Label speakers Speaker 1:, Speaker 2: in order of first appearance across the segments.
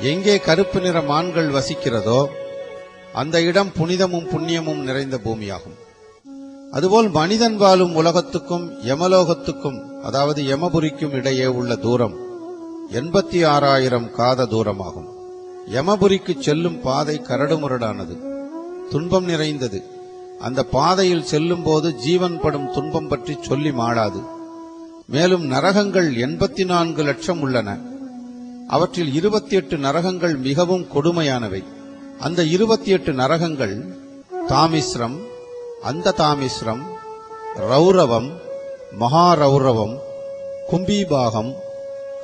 Speaker 1: எங்கே கருப்பு நிற மான்கள் வசிக்கிறதோ அந்த இடம் புனிதமும் புண்ணியமும் நிறைந்த பூமியாகும். அதுபோல் மனிதன் வாழும் உலகத்துக்கும் யமலோகத்துக்கும், அதாவது யமபுரிக்கும் இடையே உள்ள தூரம் 86,000 காத தூரமாகும். யமபுரிக்கு செல்லும் பாதை கரடுமுரடானது, துன்பம் நிறைந்தது. அந்த பாதையில் செல்லும் போது ஜீவன் படும் துன்பம் பற்றி சொல்லி மாளாது. மேலும் நரகங்கள் 84 லட்சம் உள்ளன. அவற்றில் 28 நரகங்கள் மிகவும் கொடுமையானவை. அந்த 28 நரகங்கள் தாமிஸ்ரம், அந்த தாமிஸ்ரம், ரௌரவம், மகாரௌரவம், கும்பீபாகம்,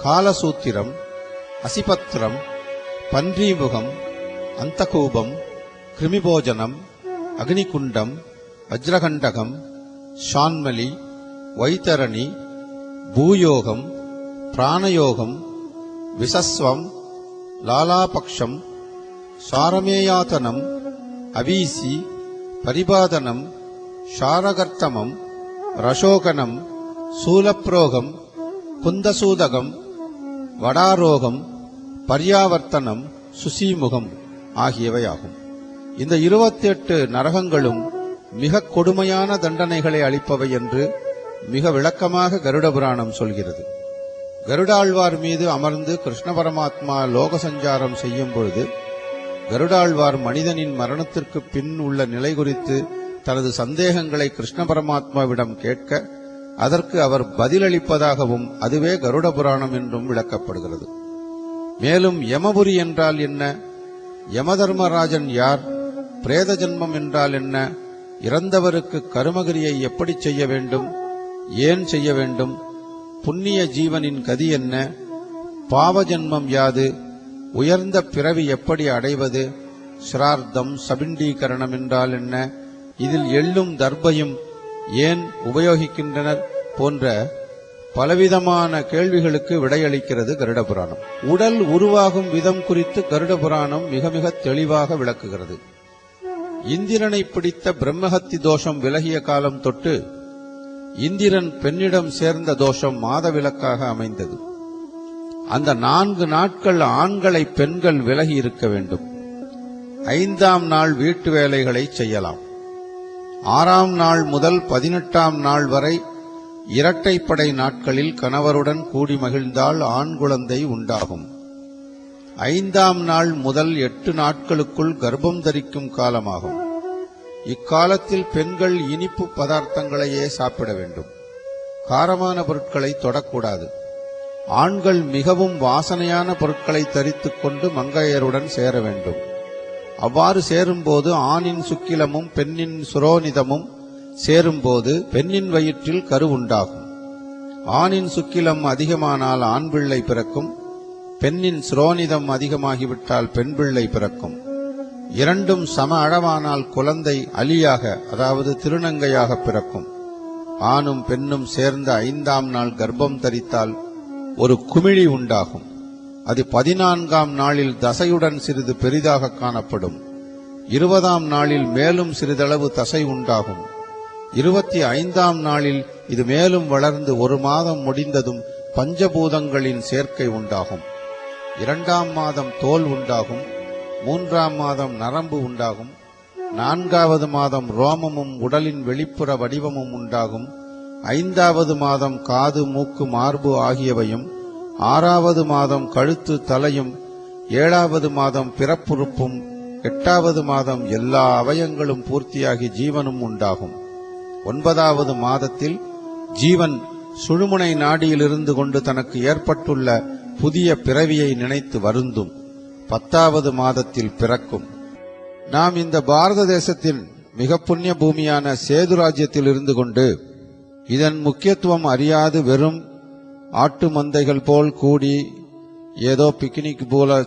Speaker 1: காலசூத்திரம், அசிபத்ரம், பன்றிமுகம், அந்தகூபம், கிருமிபோஜனம், அக்னிகுண்டம், வஜ்ரகண்டகம், ஷான்மலி, வைத்தரணி, பூயோகம், பிராணயோகம், விசஸ்வம், லாலாபக்ஷம், சாரமேயாதனம், அவீசி, பரிபாதனம், ஷாரகர்த்தமம், ரசோகனம், சூலப்ரோகம், குந்தசூதகம், வடாரோகம், பர்யாவர்த்தனம், சுசீமுகம் ஆகியவையாகும். இந்த 28 நரகங்களும் மிக கொடுமையான தண்டனைகளை அளிப்பவை என்று மிக விளக்கமாக கருட புராணம் சொல்கிறது. கருடாழ்வார் மீது அமர்ந்து கிருஷ்ண பரமாத்மா லோக சஞ்சாரம் செய்யும் பொழுது கருடாழ்வார் மனிதனின் மரணத்திற்கு பின் உள்ள நிலை குறித்து தனது சந்தேகங்களை கிருஷ்ண பரமாத்மாவிடம் கேட்க அதற்கு அவர் பதிலளிப்பதாகவும் அதுவே கருட புராணம் என்றும் விளக்கப்படுகிறது. மேலும் யமபுரி என்றால் என்ன, யமதர்மராஜன் யார், பிரேத ஜன்மம் என்றால் என்ன, இறந்தவருக்கு கருமகிரியை எப்படி செய்ய வேண்டும், ஏன் செய்ய வேண்டும், புண்ணிய ஜீவனின் கதி என்ன, பாவ ஜன்மம் யாது, உயர்ந்த பிறவி எப்படி அடைவது, ஸ்ரார்த்தம் சபிண்டீகரணம் என்றால் என்ன, இதில் எள்ளும் தர்பையும் ஏன் உபயோகிக்கின்றனர் போன்ற பலவிதமான கேள்விகளுக்கு விடையளிக்கிறது கருட புராணம். உடல் உருவாகும் விதம் குறித்து கருட புராணம் மிக மிக தெளிவாக விளக்குகிறது. இந்திரனை பிடித்த பிரம்மஹத்தி தோஷம் விலகிய காலம் தொட்டு இந்திரன் பெண்ணிடம் சேர்ந்த தோஷம் மாதவிலக்காக அமைந்தது. அந்த 4 நாட்கள் ஆண்களை பெண்கள் விலகி இருக்க வேண்டும். 5ஆம் நாள் வீட்டு வேலைகளை செய்யலாம். 6ஆம் நாள் முதல் 18ஆம் நாள் வரை இரட்டைப்படை நாட்களில் கணவருடன் கூடி மகிழ்ந்தால் ஆண் குழந்தை உண்டாகும். 5ஆம் நாள் முதல் 8 நாட்களுக்குள் கர்ப்பம் தரிக்கும் காலமாகும். இக்காலத்தில் பெண்கள் இனிப்பு பதார்த்தங்களையே சாப்பிட வேண்டும். காரமான பொருட்களை தொடக்கூடாது. ஆண்கள் மிகவும் வாசனையான பொருட்களை தரித்துக் கொண்டு மங்கையருடன் சேர வேண்டும். அவ்வாறு சேரும்போது ஆணின் சுக்கிலமும் பெண்ணின் சுரோனிதமும் சேரும்போது பெண்ணின் வயிற்றில் கரு உண்டாகும். ஆணின் சுக்கிலம் அதிகமானால் ஆண் பிள்ளை பிறக்கும். பெண்ணின் சுரோனிதம் அதிகமாகிவிட்டால் பெண் பிள்ளை பிறக்கும். இரண்டும் சம அளவானால் குழந்தை அலியாக, அதாவது திருநங்கையாக பிறக்கும். ஆணும் பெண்ணும் சேர்ந்த 5ஆம் நாள் கர்ப்பம் தரித்தால் ஒரு குமிழி உண்டாகும். அது 14ஆம் நாளில் தசையுடன் சிறிது பெரிதாக காணப்படும். 20ஆம் நாளில் மேலும் சிறிதளவு தசை உண்டாகும். 25ஆம் நாளில் இது மேலும் வளர்ந்து 1 மாதம் முடிந்ததும் பஞ்சபூதங்களின் சேர்க்கை உண்டாகும். 2ஆம் மாதம் தோல் உண்டாகும். 3ஆம் மாதம் நரம்பு உண்டாகும். 4வது மாதம் ரோமமும் உடலின் வெளிப்புற வடிவமும் உண்டாகும். 5வது மாதம் காது, மூக்கு, மார்பு ஆகியவையும், 6வது மாதம் கழுத்து, தலையும், 7வது மாதம் பிறப்புறுப்பும், 8வது மாதம் எல்லா அவயங்களும் பூர்த்தியாகி ஜீவனும் உண்டாகும். 9வது மாதத்தில் ஜீவன் சுழுமுனை நாடியில் இருந்து கொண்டு தனக்கு ஏற்பட்டுள்ள புதிய பிறவியை நினைத்து வருந்தும். 10வது மாதத்தில் பிறக்கும். நாம் இந்த பாரத தேசத்தின் மிக புண்ணிய பூமியான சேது ராஜ்யத்தில் இருந்து கொண்டு இதன் முக்கியத்துவம் அறியாது வெறும் ஆட்டு மந்தைகள் போல் கூடி ஏதோ பிக்னிக் போல